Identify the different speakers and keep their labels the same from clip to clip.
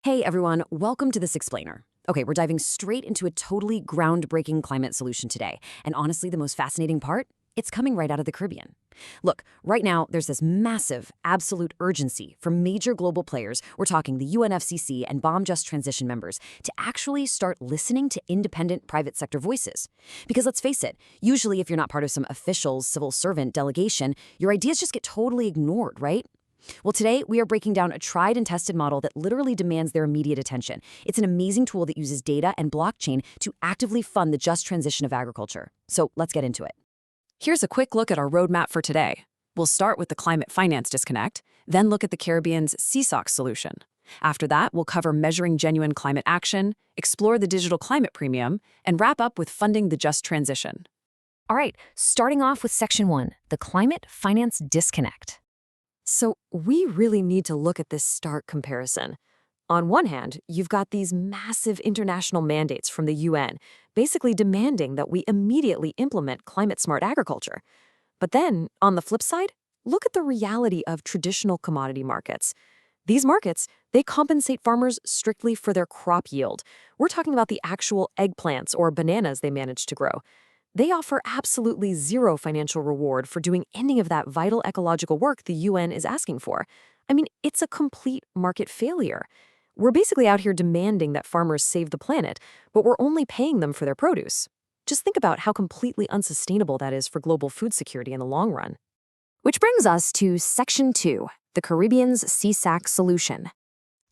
Speaker 1: Hey everyone, welcome to this explainer. Okay, we're diving straight into a totally groundbreaking climate solution today. And honestly, the most fascinating part? It's coming right out of the Caribbean. Look, right now, there's this massive, absolute urgency from major global players, we're talking the UNFCCC and BOM Just Transition members, to actually start listening to independent private sector voices. Because let's face it, usually if you're not part of some official civil servant delegation, your ideas just get totally ignored, right? Well, today we are breaking down a tried and tested model that literally demands their immediate attention. It's an amazing tool that uses data and blockchain to actively fund the just transition of agriculture. So let's get into it. Here's a quick look at our roadmap for today. We'll start with the climate finance disconnect, then look at the Caribbean's C-SAC solution. After that, we'll cover measuring genuine climate action, explore the digital climate premium, and wrap up with funding the just transition. All right, starting off with Section 1, the climate finance disconnect. So we really need to look at this stark comparison. On one hand, you've got these massive international mandates from the UN, basically demanding that we immediately implement climate-smart agriculture. But then, on the flip side, look at the reality of traditional commodity markets. These markets, they compensate farmers strictly for their crop yield. We're talking about the actual eggplants or bananas they manage to grow. They offer absolutely zero financial reward for doing any of that vital ecological work the UN is asking for. I mean, it's a complete market failure. We're basically out here demanding that farmers save the planet, but we're only paying them for their produce. Just think about how completely unsustainable that is for global food security in the long run. Which brings us to Section 2, the Caribbean's C-SAC solution.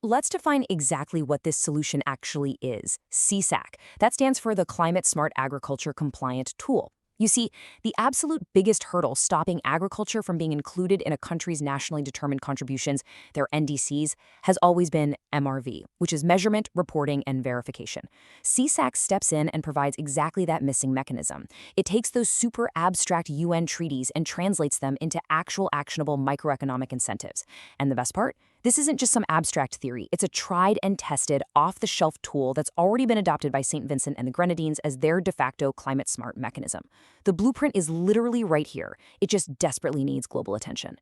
Speaker 1: Let's define exactly what this solution actually is, C-SAC. That stands for the Climate Smart Agriculture Compliant Tool. You see, the absolute biggest hurdle stopping agriculture from being included in a country's nationally determined contributions, their NDCs, has always been MRV, which is measurement, reporting, and verification. C-SAC steps in and provides exactly that missing mechanism. It takes those super abstract UN treaties and translates them into actual actionable microeconomic incentives. And the best part? This isn't just some abstract theory. It's a tried and tested, off-the-shelf tool that's already been adopted by St. Vincent and the Grenadines as their de facto climate-smart mechanism. The blueprint is literally right here. It just desperately needs global attention.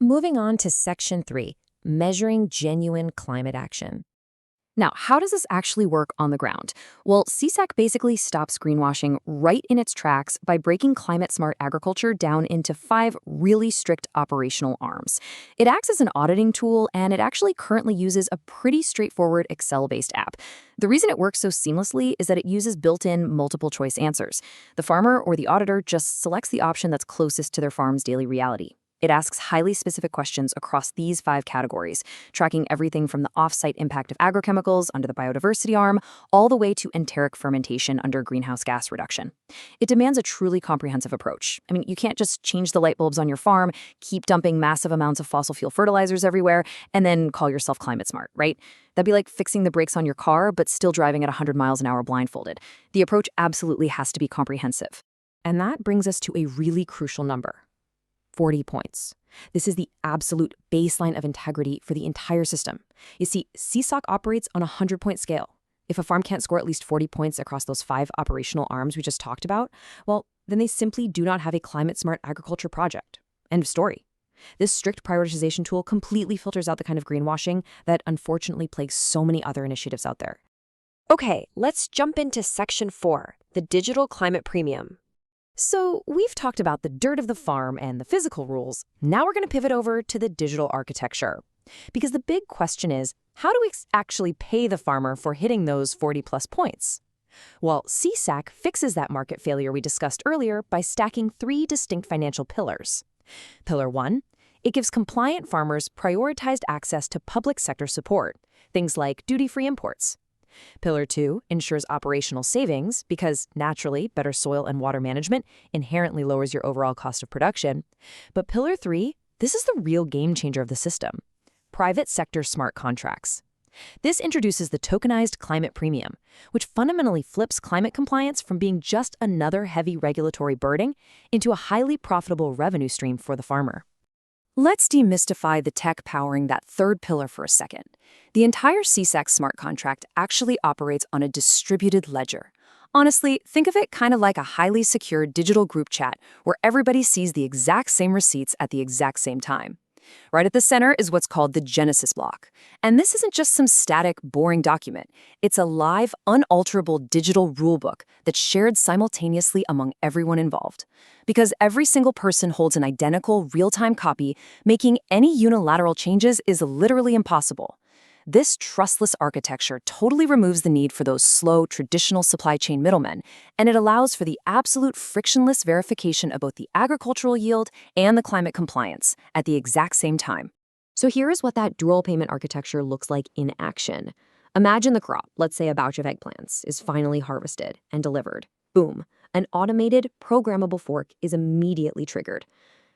Speaker 1: Moving on to Section 3, measuring genuine climate action. Now, how does this actually work on the ground? Well, C-SAC basically stops greenwashing right in its tracks by breaking climate-smart agriculture down into 5 really strict operational arms. It acts as an auditing tool, and it actually currently uses a pretty straightforward Excel-based app. The reason it works so seamlessly is that it uses built-in multiple-choice answers. The farmer or the auditor just selects the option that's closest to their farm's daily reality. It asks highly specific questions across these 5 categories, tracking everything from the off-site impact of agrochemicals under the biodiversity arm, all the way to enteric fermentation under greenhouse gas reduction. It demands a truly comprehensive approach. I mean, you can't just change the light bulbs on your farm, keep dumping massive amounts of fossil fuel fertilizers everywhere, and then call yourself climate smart, right? That'd be like fixing the brakes on your car, but still driving at 100 miles an hour blindfolded. The approach absolutely has to be comprehensive. And that brings us to a really crucial number. 40 points. This is the absolute baseline of integrity for the entire system. You see, C-SAC operates on a 100-point scale. If a farm can't score at least 40 points across those 5 operational arms we just talked about, well, then they simply do not have a climate-smart agriculture project. End of story. This strict prioritization tool completely filters out the kind of greenwashing that unfortunately plagues so many other initiatives out there. Okay, let's jump into Section 4, the digital climate premium. So we've talked about the dirt of the farm and the physical rules. Now we're going to pivot over to the digital architecture. Because the big question is, how do we actually pay the farmer for hitting those 40-plus points? Well, C-SAC fixes that market failure we discussed earlier by stacking 3 distinct financial pillars. Pillar 1, it gives compliant farmers prioritized access to public sector support, things like duty-free imports. Pillar 2 ensures operational savings because, naturally, better soil and water management inherently lowers your overall cost of production. But Pillar 3, this is the real game changer of the system. Private sector smart contracts. This introduces the tokenized climate premium, which fundamentally flips climate compliance from being just another heavy regulatory burden into a highly profitable revenue stream for the farmer. Let's demystify the tech powering that third pillar for a second. The entire C-SAC smart contract actually operates on a distributed ledger. Honestly, think of it kind of like a highly secure digital group chat where everybody sees the exact same receipts at the exact same time. Right at the center is what's called the Genesis block. And this isn't just some static, boring document. It's a live, unalterable digital rulebook that's shared simultaneously among everyone involved. Because every single person holds an identical, real-time copy, making any unilateral changes is literally impossible. This trustless architecture totally removes the need for those slow, traditional supply chain middlemen, and it allows for the absolute frictionless verification of both the agricultural yield and the climate compliance at the exact same time. So here's what that dual payment architecture looks like in action. Imagine the crop, let's say a batch of eggplants, is finally harvested and delivered. Boom, an automated, programmable fork is immediately triggered.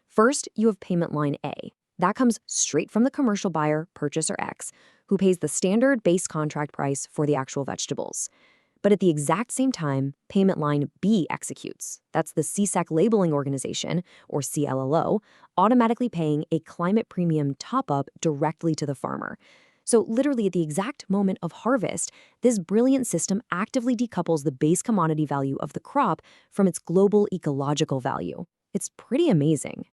Speaker 1: First, you have payment line A. That comes straight from the commercial buyer, purchaser X, who pays the standard base contract price for the actual vegetables. But at the exact same time, payment line B executes. That's the C-SAC labeling organization, or CLLO, automatically paying a climate premium top-up directly to the farmer. So literally at the exact moment of harvest, this brilliant system actively decouples the base commodity value of the crop from its global ecological value. It's pretty amazing.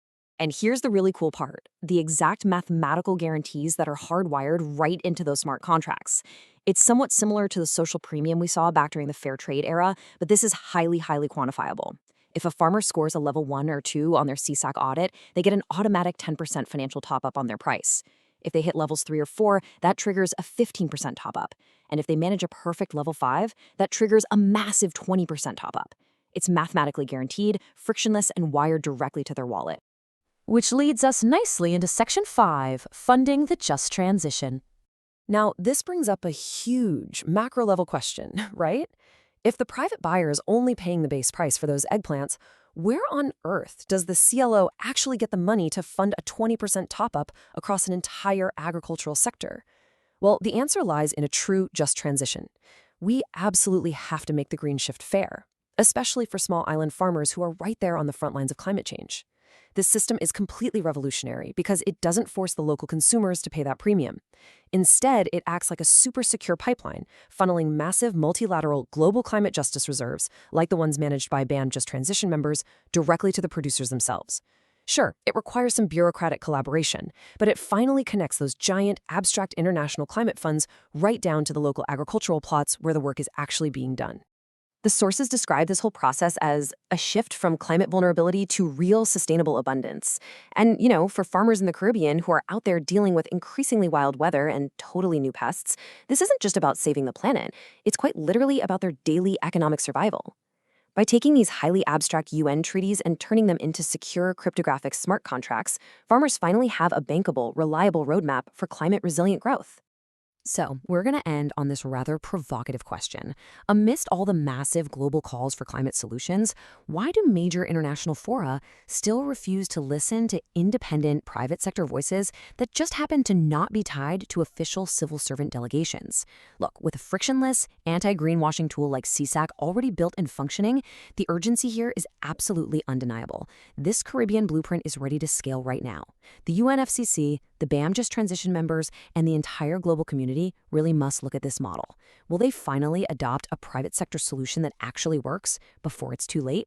Speaker 1: And here's the really cool part, the exact mathematical guarantees that are hardwired right into those smart contracts. It's somewhat similar to the social premium we saw back during the fair trade era, but this is highly, highly quantifiable. If a farmer scores a level 1 or 2 on their C-SAC audit, they get an automatic 10% financial top-up on their price. If they hit levels 3 or 4, that triggers a 15% top-up. And if they manage a perfect level 5, that triggers a massive 20% top-up. It's mathematically guaranteed, frictionless, and wired directly to their wallet. Which leads us nicely into Section 5, funding the just transition. Now, this brings up a huge macro-level question, right? If the private buyer is only paying the base price for those eggplants, where on earth does the CLO actually get the money to fund a 20% top-up across an entire agricultural sector? Well, the answer lies in a true just transition. We absolutely have to make the green shift fair, especially for small island farmers who are right there on the front lines of climate change. This system is completely revolutionary because it doesn't force the local consumers to pay that premium. Instead, it acts like a super secure pipeline, funneling massive multilateral global climate justice reserves, like the ones managed by BAM Just Transition members, directly to the producers themselves. Sure, it requires some bureaucratic collaboration, but it finally connects those giant, abstract international climate funds right down to the local agricultural plots where the work is actually being done. The sources describe this whole process as a shift from climate vulnerability to real sustainable abundance. And, for farmers in the Caribbean who are out there dealing with increasingly wild weather and totally new pests, this isn't just about saving the planet. It's quite literally about their daily economic survival. By taking these highly abstract UN treaties and turning them into secure cryptographic smart contracts, farmers finally have a bankable, reliable roadmap for climate-resilient growth. So, we're going to end on this rather provocative question. Amidst all the massive global calls for climate solutions, why do major international fora still refuse to listen to independent private sector voices that just happen to not be tied to official civil servant delegations? Look, with a frictionless, anti-greenwashing tool like C-SAC already built and functioning, the urgency here is absolutely undeniable. This Caribbean blueprint is ready to scale right now. The UNFCCC, the BAM Just Transition members, and the entire global community really must look at this model. Will they finally adopt a private sector solution that actually works before it's too late?